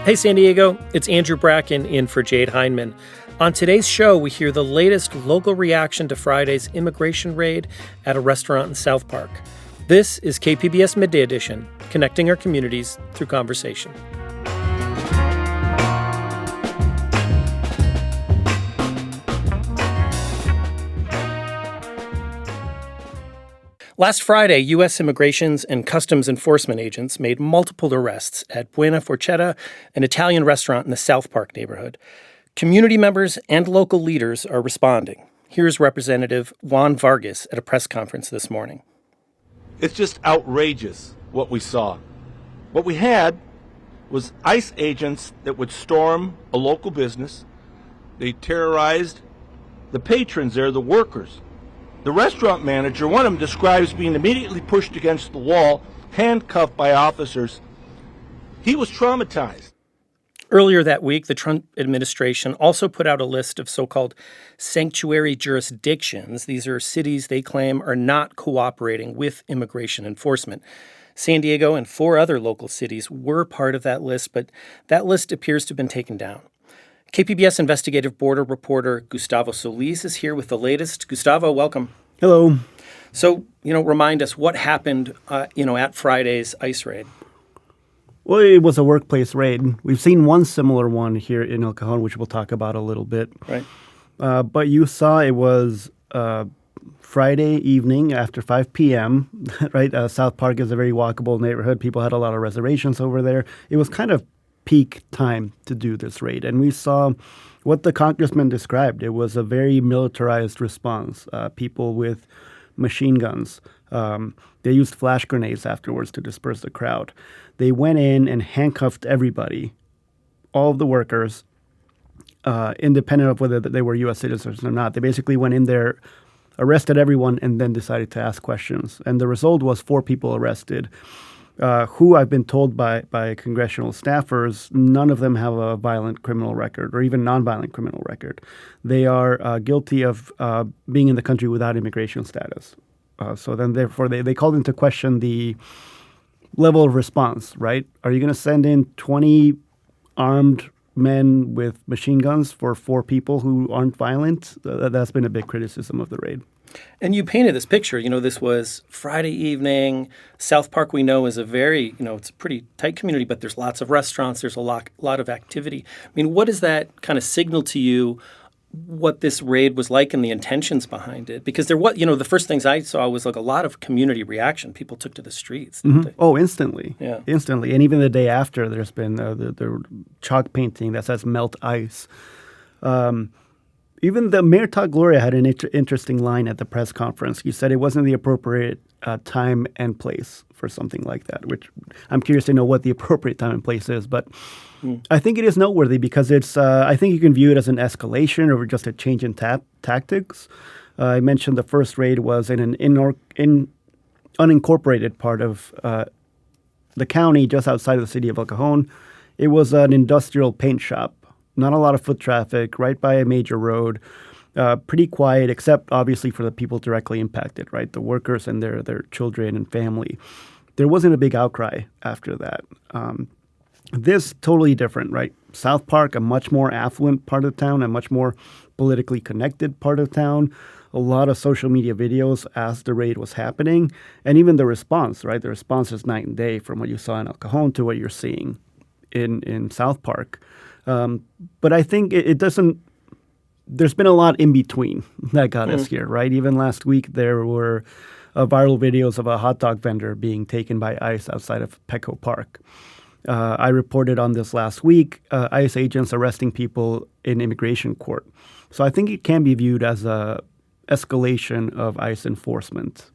Hey, San Diego, it's Andrew Bracken in for Jade Hindman. On today's show, we hear the latest local reaction to Friday's immigration raid at a restaurant in South Park. This is KPBS Midday Edition, connecting our communities through conversation. Last Friday, U.S. Immigrations and Customs Enforcement agents made multiple arrests at Buona Forchetta, an Italian restaurant in the South Park neighborhood. Community members and local leaders are responding. Here's Representative Juan Vargas at a press conference this morning. It's just outrageous what we saw. What we had was ICE agents that would storm a local business. They terrorized the patrons there, the workers. The restaurant manager, one of them describes being immediately pushed against the wall, handcuffed by officers. He was traumatized. Earlier that week, the Trump administration also put out a list of so-called sanctuary jurisdictions. These are cities they claim are not cooperating with immigration enforcement. San Diego and 4 other local cities were part of that list, but that list appears to have been taken down. KPBS investigative border reporter Gustavo Solis is here with the latest. Gustavo, welcome. Hello. So, remind us what happened, at Friday's ICE raid. Well, it was a workplace raid. We've seen one similar one here in El Cajon, which we'll talk about a little bit. Right. But you saw it was Friday evening after 5 p.m., right? South Park is a very walkable neighborhood. People had a lot of reservations over there. It was kind of peak time to do this raid. And we saw what the congressman described. It was a very militarized response. People with machine guns. They used flash grenades afterwards to disperse the crowd. They went in and handcuffed everybody, all of the workers, independent of whether they were U.S. citizens or not. They basically went in there, arrested everyone, and then decided to ask questions. And the result was 4 people arrested, who I've been told by congressional staffers, none of them have a violent criminal record or even nonviolent criminal record. They are guilty of being in the country without immigration status. So then, therefore, they called into question the level of response, right? Are you going to send in 20 armed men with machine guns for 4 people who aren't violent? That's been a big criticism of the raid. And you painted this picture. This was Friday evening. South Park, we know, is a very, it's a pretty tight community, but there's lots of restaurants. There's a lot of activity. I mean, what does that kind of signal to you, what this raid was like and the intentions behind it? Because there was, the first things I saw was like a lot of community reaction. People took to the streets. Mm-hmm. Oh, instantly. Yeah. Instantly. And even the day after, there's been the chalk painting that says melt ice. Even the Mayor Todd Gloria had an interesting line at the press conference. He said it wasn't the appropriate time and place for something like that, which I'm curious to know what the appropriate time and place is. But I think it is noteworthy because it's. I think you can view it as an escalation or just a change in tactics. I mentioned the first raid was in an unincorporated part of the county just outside of the city of El Cajon. It was an industrial paint shop. Not a lot of foot traffic, right by a major road. Pretty quiet, except obviously for the people directly impacted, right? The workers and their children and family. There wasn't a big outcry after that. This totally different, right? South Park, a much more affluent part of town, a much more politically connected part of town. A lot of social media videos as the raid was happening. And even the response, right? The response is night and day from what you saw in El Cajon to what you're seeing in South Park. But I think it doesn't – there's been a lot in between that got us here, right? Even last week there were viral videos of a hot dog vendor being taken by ICE outside of Petco Park. I reported on this last week, ICE agents arresting people in immigration court. So I think it can be viewed as a escalation of ICE enforcement.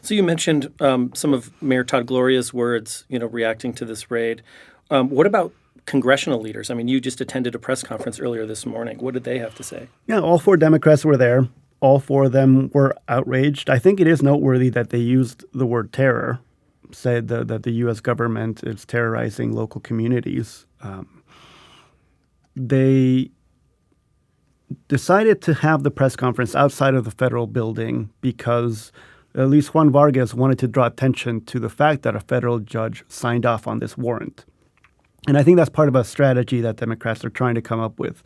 So you mentioned some of Mayor Todd Gloria's words, reacting to this raid. What about congressional leaders? I mean, you just attended a press conference earlier this morning. What did they have to say? Yeah, all 4 Democrats were there. All 4 of them were outraged. I think it is noteworthy that they used the word terror, said that the U.S. government is terrorizing local communities. They decided to have the press conference outside of the federal building because at least Juan Vargas wanted to draw attention to the fact that a federal judge signed off on this warrant. And I think that's part of a strategy that Democrats are trying to come up with.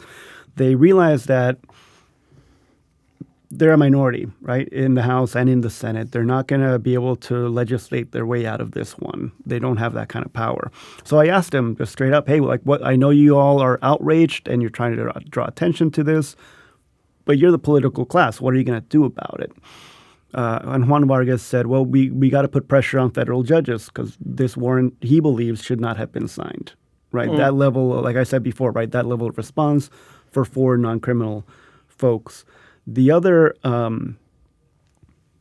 They realize that they're a minority, right, in the House and in the Senate. They're not going to be able to legislate their way out of this one. They don't have that kind of power. So I asked them just straight up, hey, like, what? I know you all are outraged and you're trying to draw attention to this, but you're the political class. What are you going to do about it? And Juan Vargas said, well, we got to put pressure on federal judges because this warrant, he believes, should not have been signed, right? That level, like I said before, right, that level of response for four non-criminal folks. The other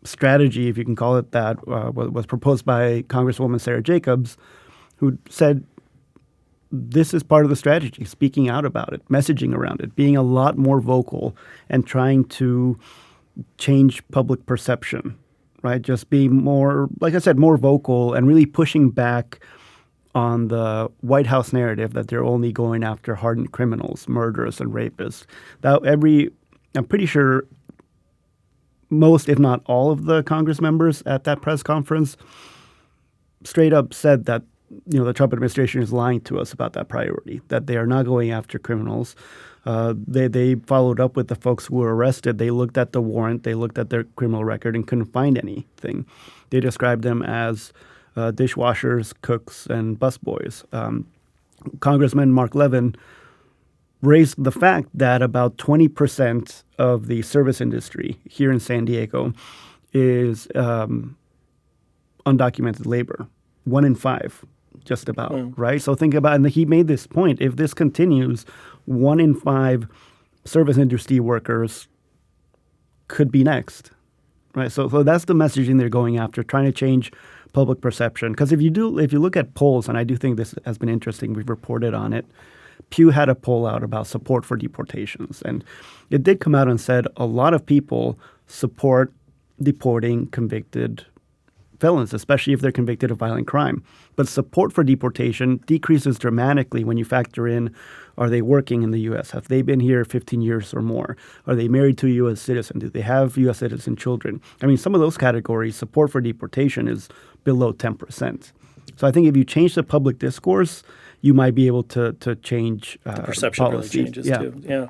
strategy, if you can call it that, was proposed by Congresswoman Sarah Jacobs, who said this is part of the strategy, speaking out about it, messaging around it, being a lot more vocal and trying to change public perception, right? Just being more, like I said, more vocal and really pushing back on the White House narrative that they're only going after hardened criminals, murderers, and rapists. I'm pretty sure most, if not all, of the Congress members at that press conference straight up said that the Trump administration is lying to us about that priority, that they are not going after criminals. They followed up with the folks who were arrested. They looked at the warrant. They looked at their criminal record and couldn't find anything. They described them as dishwashers, cooks, and busboys. Congressman Mark Levin raised the fact that about 20% of the service industry here in San Diego is undocumented labor. 1 in 5, just about, right? So think about, and he made this point, if this continues, 1 in 5 service industry workers could be next, right? So that's the messaging they're going after, trying to change public perception. Because if you look at polls, and I do think this has been interesting, we've reported on it, Pew had a poll out about support for deportations. And it did come out and said a lot of people support deporting convicted felons, especially if they're convicted of violent crime. But support for deportation decreases dramatically when you factor in, are they working in the U.S.? Have they been here 15 years or more? Are they married to a U.S. citizen? Do they have U.S. citizen children? I mean, some of those categories, support for deportation is below 10%. So I think if you change the public discourse, you might be able to change the perception policies. really changes too. Yeah.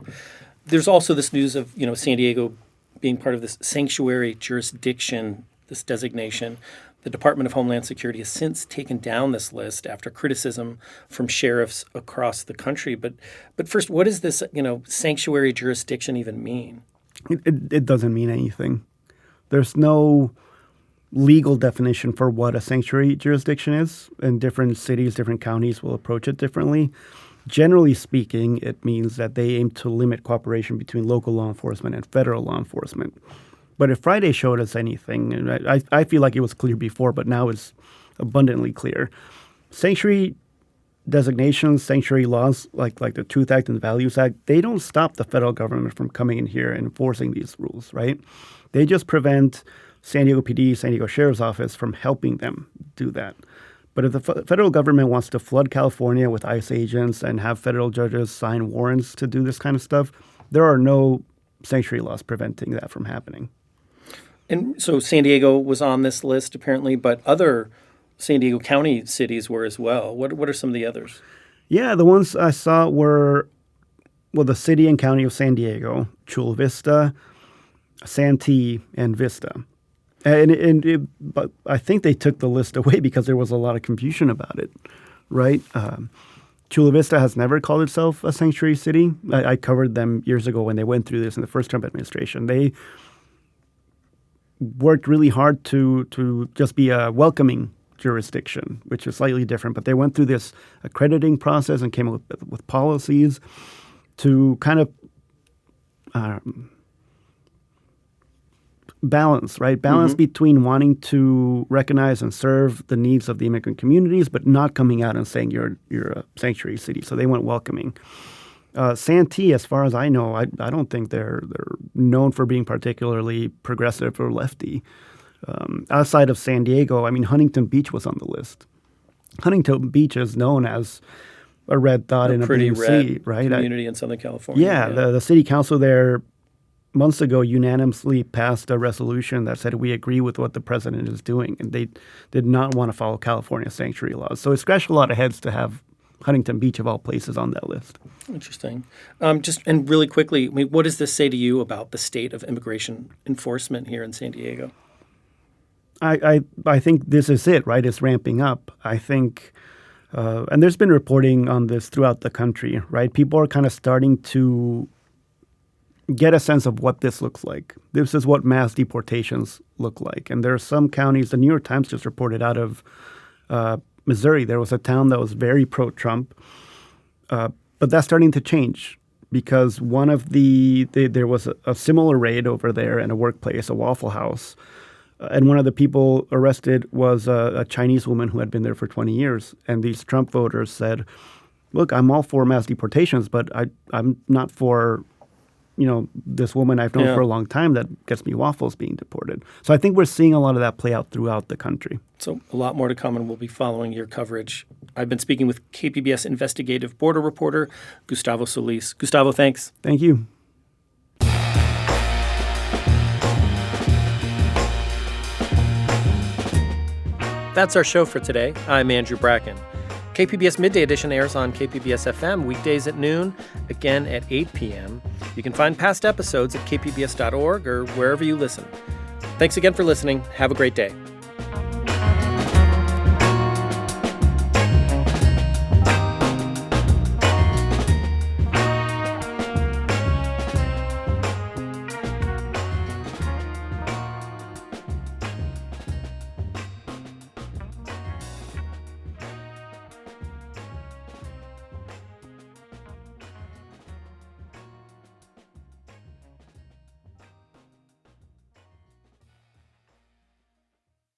There's also this news of San Diego being part of this sanctuary jurisdiction, this designation. The Department of Homeland Security has since taken down this list after criticism from sheriffs across the country. But first, what does this sanctuary jurisdiction even mean? It doesn't mean anything. There's no legal definition for what a sanctuary jurisdiction is, and different cities, different counties will approach it differently. Generally speaking, it means that they aim to limit cooperation between local law enforcement and federal law enforcement. But if Friday showed us anything, and I feel like it was clear before, but now it's abundantly clear, sanctuary designations, sanctuary laws like the Truth Act and the Values Act, they don't stop the federal government from coming in here and enforcing these rules, right? They just prevent San Diego PD, San Diego Sheriff's Office from helping them do that. But if the federal government wants to flood California with ICE agents and have federal judges sign warrants to do this kind of stuff, there are no sanctuary laws preventing that from happening. And so San Diego was on this list apparently, but other San Diego County cities were as well. What are some of the others? Yeah, the ones I saw were, the city and county of San Diego, Chula Vista, Santee, and Vista. But I think they took the list away because there was a lot of confusion about it, right? Chula Vista has never called itself a sanctuary city. I covered them years ago when they went through this in the first Trump administration. They worked really hard to just be a welcoming jurisdiction, which is slightly different. But they went through this accrediting process and came up with policies to kind of balance, right? Balance between wanting to recognize and serve the needs of the immigrant communities, but not coming out and saying you're a sanctuary city. So they went welcoming. Santee, as far as I know, I don't think they're known for being particularly progressive or lefty. Outside of San Diego, I mean, Huntington Beach was on the list. Huntington Beach is known as a red dot in a pretty blue red sea, right? community in Southern California. Yeah, the city council there months ago unanimously passed a resolution that said we agree with what the president is doing, and they did not want to follow California sanctuary laws. So it scratched a lot of heads to have Huntington Beach, of all places, on that list. Interesting. And really quickly, I mean, what does this say to you about the state of immigration enforcement here in San Diego? I think this is it, right? It's ramping up. I think, and there's been reporting on this throughout the country, right? People are kind of starting to get a sense of what this looks like. This is what mass deportations look like. And there are some counties, the New York Times just reported out of Missouri, there was a town that was very pro-Trump, but that's starting to change because there was a similar raid over there in a workplace, a Waffle House, and one of the people arrested was a Chinese woman who had been there for 20 years. And these Trump voters said, look, I'm all for mass deportations, but I'm not for this woman I've known for a long time that gets me waffles being deported. So I think we're seeing a lot of that play out throughout the country. So a lot more to come, and we'll be following your coverage. I've been speaking with KPBS investigative border reporter Gustavo Solis. Gustavo, thanks. Thank you. That's our show for today. I'm Andrew Bracken. KPBS Midday Edition airs on KPBS FM weekdays at noon, again at 8 p.m. You can find past episodes at kpbs.org or wherever you listen. Thanks again for listening. Have a great day.